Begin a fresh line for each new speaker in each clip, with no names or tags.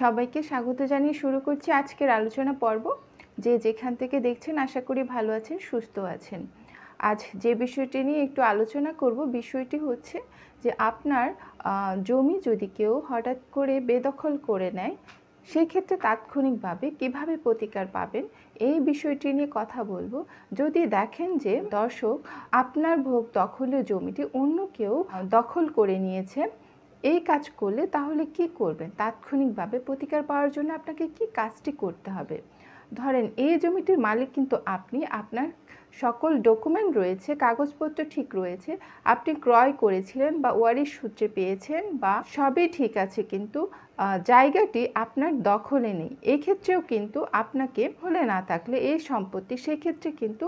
সবাইকে স্বাগত জানিয়ে শুরু করছি আজকের আলোচনা পর্ব। যে যেখান থেকে দেখছেন আশা করি ভালো আছেন, সুস্থ আছেন। আজ যে বিষয়টি নিয়ে একটু আলোচনা করব, বিষয়টি হচ্ছে যে আপনার জমি যদি কেউ হঠাৎ করে বেদখল করে নেয়, সেই ক্ষেত্রে তাৎক্ষণিকভাবে কিভাবে প্রতিকার পাবেন এই বিষয়টি নিয়ে কথা বলবো। যদি দেখেন যে দর্শক আপনার ভোগ দখলের জমিটি অন্য কেউ দখল করে নিয়েছে, এই কাজ করলে তাহলে কি করবেন? তাৎক্ষণিকভাবে প্রতিকার পাওয়ার জন্য আপনাকে কি কাজটি করতে হবে? ধরেন এই জমিটির মালিক কিন্তু আপনি, আপনার সকল ডকুমেন্ট রয়েছে, কাগজপত্র ঠিক রয়েছে, আপনি ক্রয় করেছিলেন বা ওয়ারিশ সূত্রে পেয়েছেন বা সবই ঠিক আছে, কিন্তু জায়গাটি আপনার দখলে নেই। এই ক্ষেত্রেও কিন্তু আপনাকে হলে না থাকলে এই সম্পত্তি সেক্ষেত্রে কিন্তু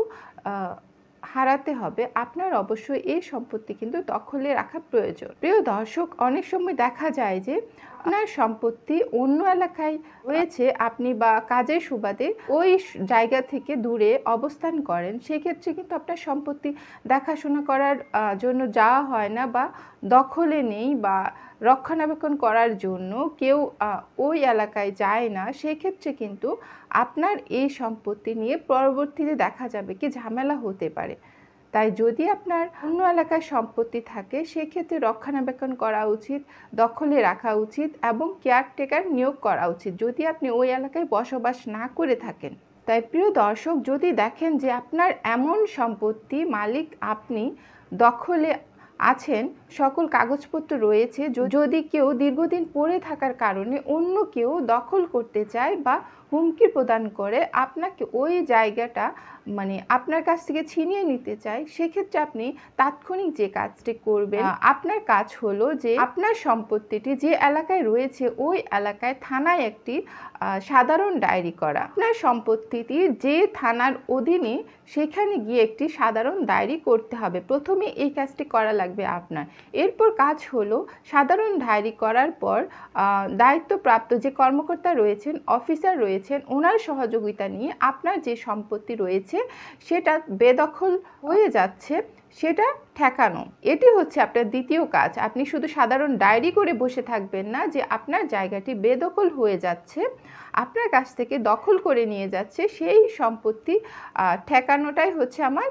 হারাতে হবে। আপনার অবশ্যই এই সম্পত্তি কিন্তু দখলে রাখা প্রয়োজন। প্রিয় দর্শক, অনেক সময় দেখা যায় যে আপনার সম্পত্তি অন্য এলাকায় রয়েছে, আপনি বা কাজের সুবাদে ওই জায়গা থেকে দূরে অবস্থান করেন, সেক্ষেত্রে কিন্তু আপনার সম্পত্তি দেখাশোনা করার জন্য যাওয়া হয় না বা দখলে নেই বা রক্ষণাবেক্ষণ করার জন্য কেউ ওই এলাকায় যায় না। সেক্ষেত্রে কিন্তু আপনার এই সম্পত্তি নিয়ে পরবর্তীতে দেখা যাবে কি ঝামেলা হতে পারে। তাই যদি আপনার অন্য এলাকায় সম্পত্তি থাকে, সেক্ষেত্রে রক্ষণাবেক্ষণ করা উচিত, দখলে রাখা উচিত এবং কেয়ারটেকার নিয়োগ করা উচিত যদি আপনি ওই এলাকায় বসবাস না করে থাকেন। তাই প্রিয় দর্শক, যদি দেখেন যে আপনার এমন সম্পত্তি মালিক আপনি, দখলে আছেন, সকল কাগজপত্র রয়েছে, যদি কেউ দীর্ঘদিন পড়ে থাকার কারণে অন্য কেউ দখল করতে চায় বা হুমকি প্রদান করে আপনাকে ওই জায়গাটা আপনার কাছ থেকে ছিনিয়ে নিতে চায়, সেক্ষেত্রে আপনি তাৎক্ষণিক যে কাজটি করবেন, আপনার কাজ হলো যে আপনার সম্পত্তিটি যে এলাকায় রয়েছে ওই এলাকায় থানায় একটি সাধারণ ডায়েরি করা। আপনার সম্পত্তিটি যে থানার অধীনে সেখানে গিয়ে একটি সাধারণ ডায়েরি করতে হবে। প্রথমে এই কাজটি করা লাগবে আপনার। এরপর কাজ হলো সাধারণ ডায়েরি করার পর দায়িত্বপ্রাপ্ত যে কর্মকর্তা রয়েছেন, অফিসার রয়েছেন, ওনার সহযোগিতা নিয়ে আপনার যে সম্পত্তি রয়েছে সেটা বেদখল হয়ে যাচ্ছে সেটা ঠেকানো। এটি হচ্ছে আপনার দ্বিতীয় কাজ। আপনি শুধু সাধারণ ডায়েরি করে বসে থাকবেন না যে আপনার জায়গাটি বেদখল হয়ে যাচ্ছে, আপনার কাছ থেকে দখল করে নিয়ে যাচ্ছে, সেই সম্পত্তি ঠেকানোটাই হচ্ছে আমার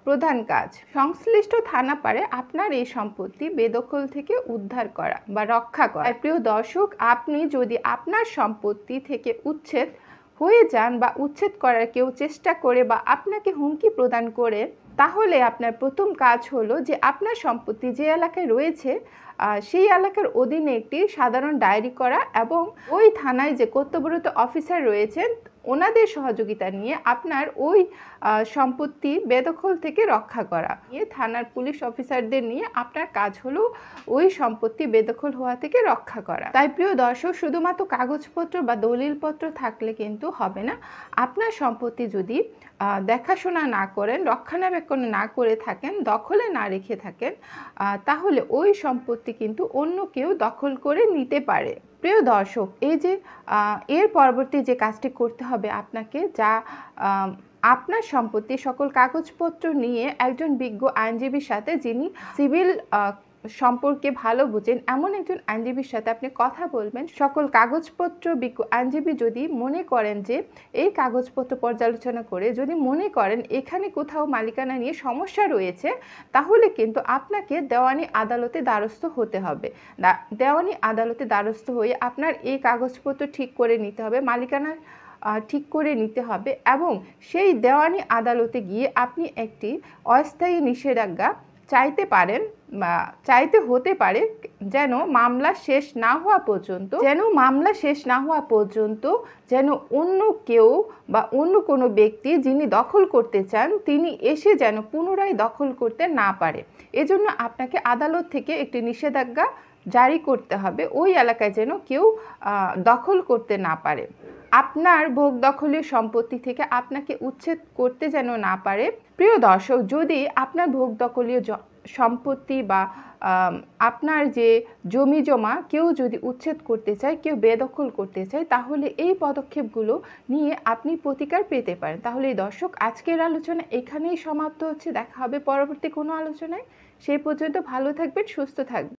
প্রধান কাজ। সংশ্লিষ্ট থানা পারে আপনার এই সম্পত্তি বেদখল থেকে উদ্ধার করা বা রক্ষা করা। প্রিয় দর্শক, আপনি যদি আপনার সম্পত্তি থেকে উচ্ছেদ হয়ে যান বা উচ্ছেদ করার কেউ চেষ্টা করে বা আপনাকে হুমকি প্রদান করে, তাহলে আপনার প্রথম কাজ হলো যে আপনার সম্পত্তি যে এলাকায় রয়েছে সেই এলাকার অধীনে একটি সাধারণ ডায়েরি করা এবং ওই থানায় যে কর্তব্যরত অফিসার রয়েছেন ওনাদের সহযোগিতা নিয়ে আপনার ওই সম্পত্তি বেদখল থেকে রক্ষা করা। থানার পুলিশ অফিসারদের নিয়ে আপনার কাজ হলো ওই সম্পত্তি বেদখল হওয়া থেকে রক্ষা করা। তাই প্রিয় দর্শক, শুধুমাত্র কাগজপত্র বা দলিলপত্র থাকলে কিন্তু হবে না। আপনার সম্পত্তি যদি দেখাশোনা না করেন, রক্ষণাবেক্ষণ না করে থাকেন, দখলে না রেখে থাকেন, তাহলে ওই সম্পত্তি কিন্তু অন্য কেউ দখল করে নিতে পারে। প্রিয় দর্শক, এই যে এর পরবর্তী যে কাজটি করতে হবে আপনাকে, যা আপনার সম্পত্তি সকল কাগজপত্র নিয়ে একজন বিজ্ঞ আইনজীবীর সাথে, যিনি সিভিল সম্পর্কে ভালো বুঝেন এমন একজন আইনজীবীর সাথে আপনি কথা বলবেন। সকল কাগজপত্র বিজ্ঞ আইনজীবী যদি মনে করেন যে এই কাগজপত্র পর্যালোচনা করে যদি মনে করেন এখানে কোথাও মালিকানা নিয়ে সমস্যা রয়েছে, তাহলে কিন্তু আপনাকে দেওয়ানি আদালতে দ্বারস্থ হতে হবে। দেওয়ানি আদালতে দ্বারস্থ হয়ে আপনার এই কাগজপত্র ঠিক করে নিতে হবে, মালিকানা ঠিক করে নিতে হবে এবং সেই দেওয়ানি আদালতে গিয়ে আপনি একটি অস্থায়ী নিষেধাজ্ঞা চাইতে পারেন বা চাইতে হতে পারে, যেন মামলা শেষ না হওয়া পর্যন্ত যেন অন্য কেউ বা অন্য কোনো ব্যক্তি যিনি দখল করতে চান তিনি এসে যেন পুনরায় দখল করতে না পারে। এজন্য আপনাকে আদালত থেকে একটি নিষেধাজ্ঞা জারি করতে হবে, ওই এলাকায় যেন কেউ দখল করতে না পারে। আপনার ভোগ দখলের সম্পত্তি থেকে আপনাকে উচ্ছেদ করতে যেন না পারে। প্রিয় দর্শক, যদি আপনার ভোগ দখলীয় সম্পত্তি বা আপনার যে জমি জমা কেউ যদি উচ্ছেদ করতে চায়, কেউ বেদখল করতে চায়, তাহলে এই পদক্ষেপগুলো নিয়ে আপনি প্রতিকার পেতে পারেন। তাহলে এই দর্শক, আজকের আলোচনা এখানেই সমাপ্ত হচ্ছে। দেখা হবে পরবর্তী কোনো আলোচনায়। সেই পর্যন্ত ভালো থাকবেন, সুস্থ থাকবেন।